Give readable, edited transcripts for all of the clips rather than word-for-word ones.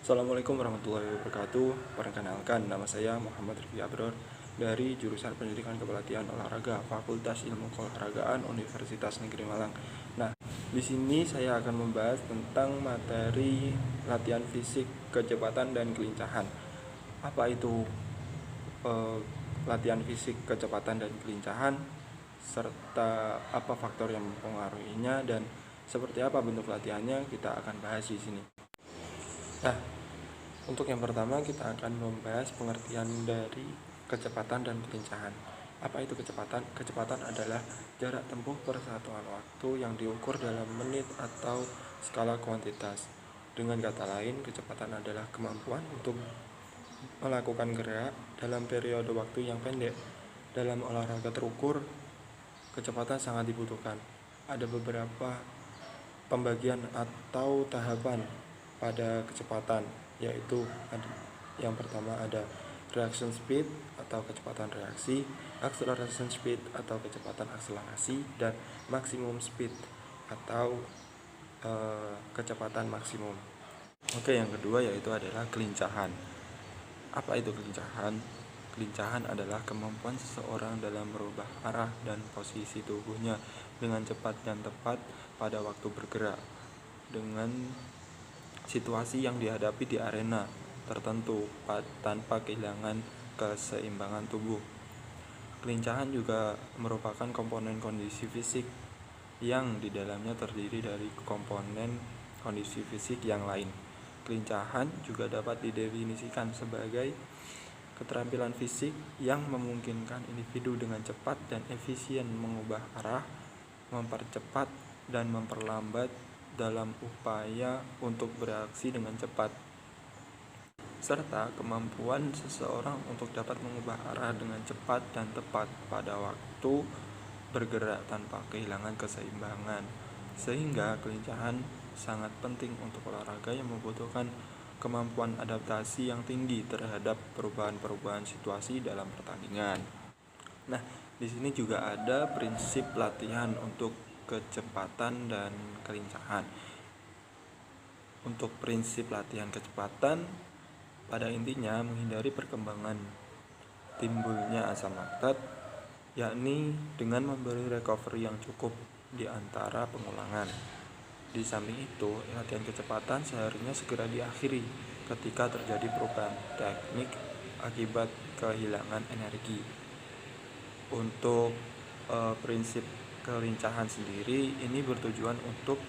Assalamualaikum warahmatullahi wabarakatuh. Perkenalkan, nama saya Muhammad Rifki Abror dari jurusan Pendidikan Kepelatihan Olahraga Fakultas Ilmu Keolahragaan Universitas Negeri Malang. Nah, di sini saya akan membahas tentang materi latihan fisik, kecepatan dan kelincahan. Apa itu latihan fisik, kecepatan dan kelincahan, serta apa faktor yang mempengaruhinya dan seperti apa bentuk latihannya, kita akan bahas di sini. Nah, untuk yang pertama kita akan membahas pengertian dari kecepatan dan kelincahan. Apa itu kecepatan? Kecepatan adalah jarak tempuh per satuan waktu yang diukur dalam menit atau skala kuantitas. Dengan kata lain, kecepatan adalah kemampuan untuk melakukan gerak dalam periode waktu yang pendek. Dalam olahraga terukur, kecepatan sangat dibutuhkan. Ada beberapa pembagian atau tahapan pada kecepatan, yaitu yang pertama ada reaction speed atau kecepatan reaksi, acceleration speed atau kecepatan akselerasi, dan maximum speed atau kecepatan maksimum. Oke, yang kedua yaitu adalah kelincahan. Apa itu kelincahan? Kelincahan adalah kemampuan seseorang dalam merubah arah dan posisi tubuhnya dengan cepat dan tepat pada waktu bergerak dengan situasi yang dihadapi di arena tertentu tanpa kehilangan keseimbangan tubuh. Kelincahan juga merupakan komponen kondisi fisik yang di dalamnya terdiri dari komponen kondisi fisik yang lain. Kelincahan juga dapat didefinisikan sebagai keterampilan fisik yang memungkinkan individu dengan cepat dan efisien mengubah arah, mempercepat dan memperlambat dalam upaya untuk bereaksi dengan cepat, serta kemampuan seseorang untuk dapat mengubah arah dengan cepat dan tepat pada waktu bergerak tanpa kehilangan keseimbangan. Sehingga kelincahan sangat penting untuk olahraga yang membutuhkan kemampuan adaptasi yang tinggi terhadap perubahan-perubahan situasi dalam pertandingan. Nah, di sini juga ada prinsip latihan untuk kecepatan dan kelincahan. Untuk prinsip latihan kecepatan, pada intinya menghindari perkembangan timbulnya asam laktat, yakni dengan memberi recovery yang cukup di antara pengulangan. Di samping itu, latihan kecepatan seharusnya segera diakhiri ketika terjadi perubahan teknik akibat kehilangan energi. Untuk prinsip kelincahan sendiri, ini bertujuan untuk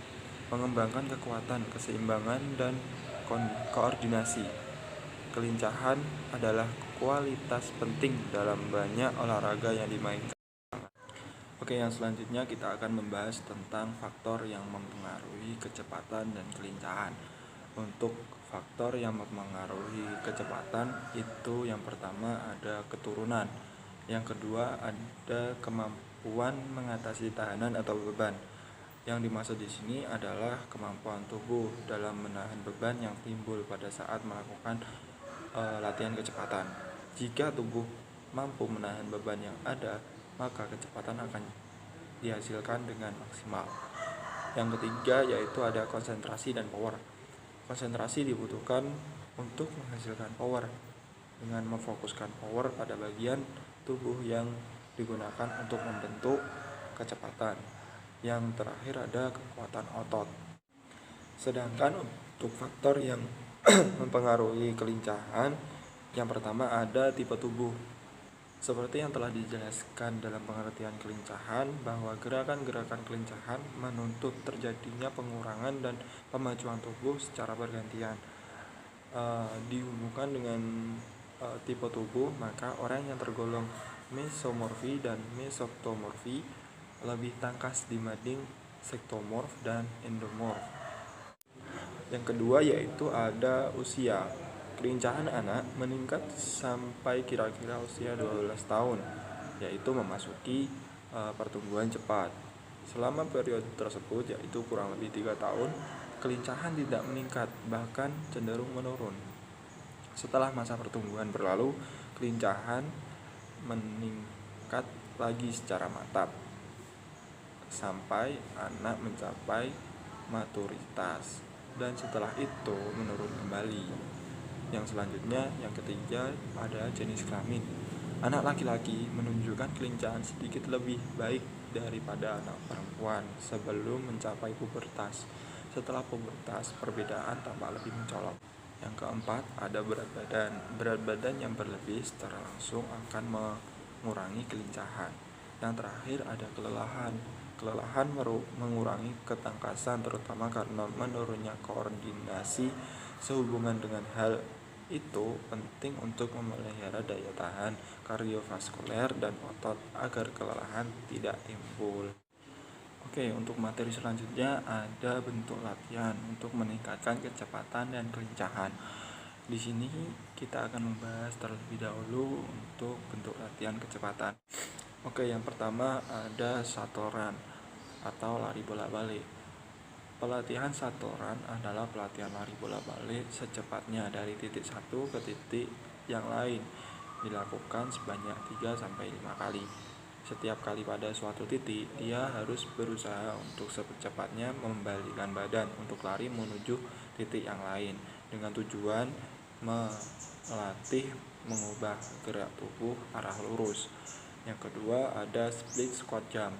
mengembangkan kekuatan, keseimbangan, dan koordinasi. Kelincahan adalah kualitas penting dalam banyak olahraga yang dimainkan. Oke, yang selanjutnya kita akan membahas tentang faktor yang mempengaruhi kecepatan dan kelincahan. Untuk faktor yang mempengaruhi kecepatan itu yang pertama ada keturunan, yang kedua ada kemampuan mengatasi tekanan atau beban. Yang dimaksud di sini adalah kemampuan tubuh dalam menahan beban yang timbul pada saat melakukan latihan kecepatan. Jika tubuh mampu menahan beban yang ada, maka kecepatan akan dihasilkan dengan maksimal. Yang ketiga yaitu ada konsentrasi dan power. Konsentrasi dibutuhkan untuk menghasilkan power dengan memfokuskan power pada bagian tubuh yang digunakan untuk membentuk kecepatan. Yang terakhir ada kekuatan otot. Sedangkan untuk faktor yang mempengaruhi kelincahan, yang pertama ada tipe tubuh. Seperti yang telah dijelaskan dalam pengertian kelincahan, bahwa gerakan-gerakan kelincahan menuntut terjadinya pengurangan dan pemajuan tubuh secara bergantian. Dihubungkan dengan tipe tubuh, maka orang yang tergolong mesomorfi dan mesoptomorfi lebih tangkas dibanding sektomorf dan endomorf. Yang kedua yaitu ada usia. Kelincahan anak meningkat sampai kira-kira usia 12 tahun, yaitu memasuki pertumbuhan cepat. Selama periode tersebut, yaitu kurang lebih 3 tahun, kelincahan tidak meningkat, bahkan cenderung menurun. Setelah masa pertumbuhan berlalu, kelincahan meningkat lagi secara mantap sampai anak mencapai maturitas, dan setelah itu menurun kembali. kembali. Yang selanjutnya, yang ketiga, ada jenis kelamin. Anak laki-laki menunjukkan kelincahan sedikit lebih baik daripada anak perempuan sebelum mencapai pubertas. Setelah pubertas, perbedaan tampak lebih mencolok. Yang keempat, ada berat badan. Berat badan yang berlebih secara langsung akan mengurangi kelincahan. Yang terakhir, ada kelelahan. Kelelahan mengurangi ketangkasan, terutama karena menurunnya koordinasi. Sehubungan dengan hal itu, penting untuk memelihara daya tahan kardiovaskuler dan otot agar kelelahan tidak timbul. Oke, untuk materi selanjutnya ada bentuk latihan untuk meningkatkan kecepatan dan kelincahan. Di sini kita akan membahas terlebih dahulu untuk bentuk latihan kecepatan. Oke, yang pertama ada shuttle run atau lari bolak-balik. Pelatihan shuttle run adalah pelatihan lari bolak-balik secepatnya dari titik satu ke titik yang lain, dilakukan sebanyak 3-5 kali. Setiap kali pada suatu titik, dia harus berusaha untuk secepatnya membalikkan badan untuk lari menuju titik yang lain dengan tujuan melatih mengubah gerak tubuh arah lurus. Yang kedua ada split squat jump.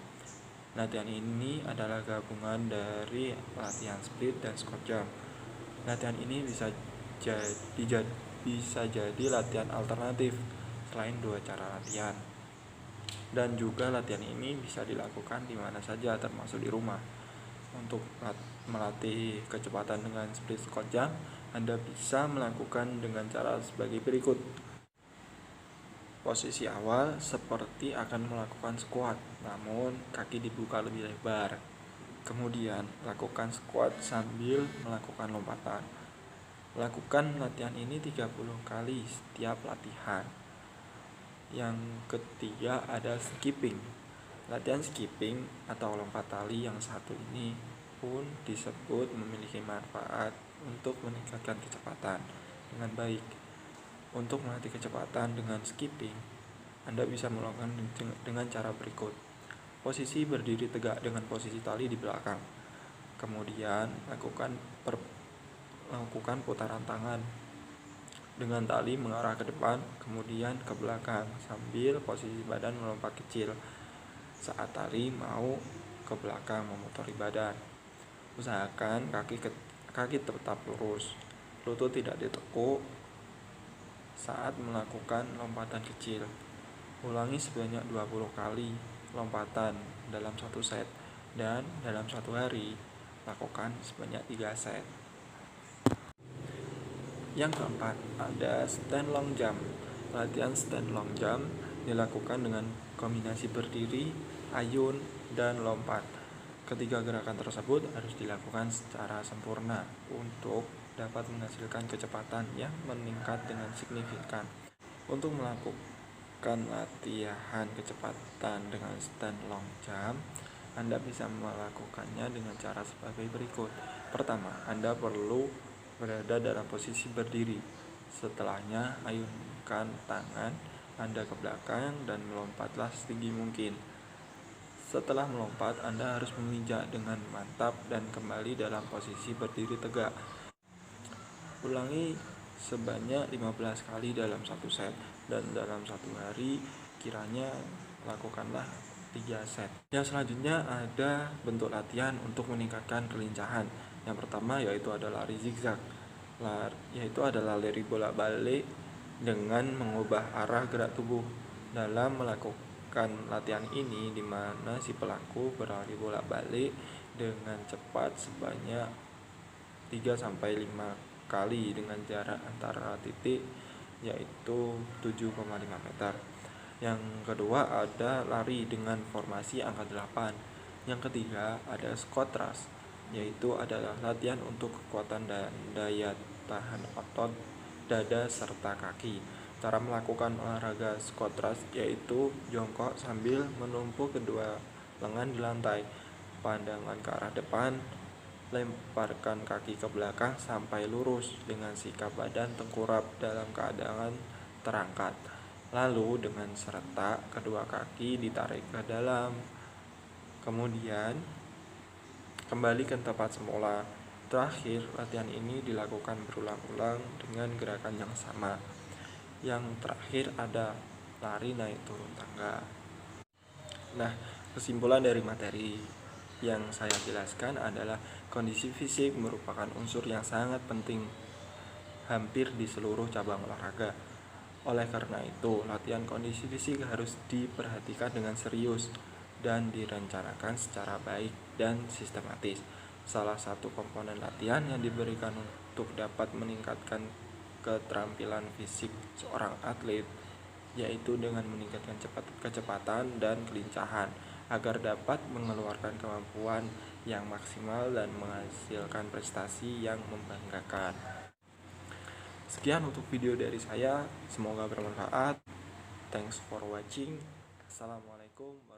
Latihan ini adalah gabungan dari latihan split dan squat jump. Latihan ini bisa jadi latihan alternatif selain dua cara latihan. Dan juga latihan ini bisa dilakukan di mana saja, termasuk di rumah. Untuk melatih kecepatan dengan split squat jump, Anda bisa melakukan dengan cara sebagai berikut. Posisi awal seperti akan melakukan squat, namun kaki dibuka lebih lebar. Kemudian, lakukan squat sambil melakukan lompatan. Lakukan latihan ini 30 kali setiap latihan. Yang ketiga ada skipping. Latihan skipping atau lompat tali yang satu ini pun disebut memiliki manfaat untuk meningkatkan kecepatan dengan baik. Untuk melatih kecepatan dengan skipping, Anda bisa melakukan dengan cara berikut. Posisi berdiri tegak dengan posisi tali di belakang. Kemudian lakukan putaran tangan dengan tali mengarah ke depan, kemudian ke belakang sambil posisi badan melompat kecil saat tali mau ke belakang memotori badan. Usahakan kaki tetap lurus, lutut tidak ditekuk saat melakukan lompatan kecil. Ulangi sebanyak 20 kali lompatan dalam satu set, dan dalam satu hari lakukan sebanyak 3 set. Yang keempat ada stand long jump. Latihan stand long jump dilakukan dengan kombinasi berdiri, ayun, dan lompat. Ketiga gerakan tersebut harus dilakukan secara sempurna untuk dapat menghasilkan kecepatan yang meningkat dengan signifikan. Untuk melakukan latihan kecepatan dengan stand long jump, Anda bisa melakukannya dengan cara sebagai berikut. Pertama, Anda perlu berada dalam posisi berdiri. Setelahnya, ayunkan tangan Anda ke belakang dan melompatlah setinggi mungkin. Setelah melompat, Anda harus memijak dengan mantap dan kembali dalam posisi berdiri tegak. Ulangi sebanyak 15 kali dalam satu set, dan dalam satu hari kiranya lakukanlah 3 set. Yang selanjutnya ada bentuk latihan untuk meningkatkan kelincahan. Yang pertama yaitu ada lari zigzag. Yaitu adalah lari bolak-balik dengan mengubah arah gerak tubuh. Dalam melakukan latihan ini, di mana si pelaku berlari bolak-balik dengan cepat sebanyak 3-5 kali dengan jarak antara titik yaitu 7,5 meter. Yang kedua ada lari dengan formasi angka 8. Yang ketiga ada squat thrust, yaitu adalah latihan untuk kekuatan dan daya tahan otot dada serta kaki. Cara melakukan olahraga squat thrust yaitu jongkok sambil menumpuk kedua lengan di lantai, pandangan ke arah depan, lemparkan kaki ke belakang sampai lurus dengan sikap badan tengkurap dalam keadaan terangkat. Lalu dengan serentak kedua kaki ditarik ke dalam. Kemudian kembali ke tempat semula Terakhir, latihan ini dilakukan berulang-ulang dengan gerakan yang sama. Yang terakhir ada lari naik turun tangga. Nah, kesimpulan dari materi yang saya jelaskan adalah kondisi fisik merupakan unsur yang sangat penting hampir di seluruh cabang olahraga. Oleh karena itu, latihan kondisi fisik harus diperhatikan dengan serius dan direncanakan secara baik dan sistematis. Salah satu komponen latihan yang diberikan untuk dapat meningkatkan keterampilan fisik seorang atlet yaitu dengan meningkatkan kecepatan dan kelincahan agar dapat mengeluarkan kemampuan yang maksimal dan menghasilkan prestasi yang membanggakan. Sekian untuk video dari saya, semoga bermanfaat. Thanks for watching. Assalamualaikum warahmatullahi wabarakatuh.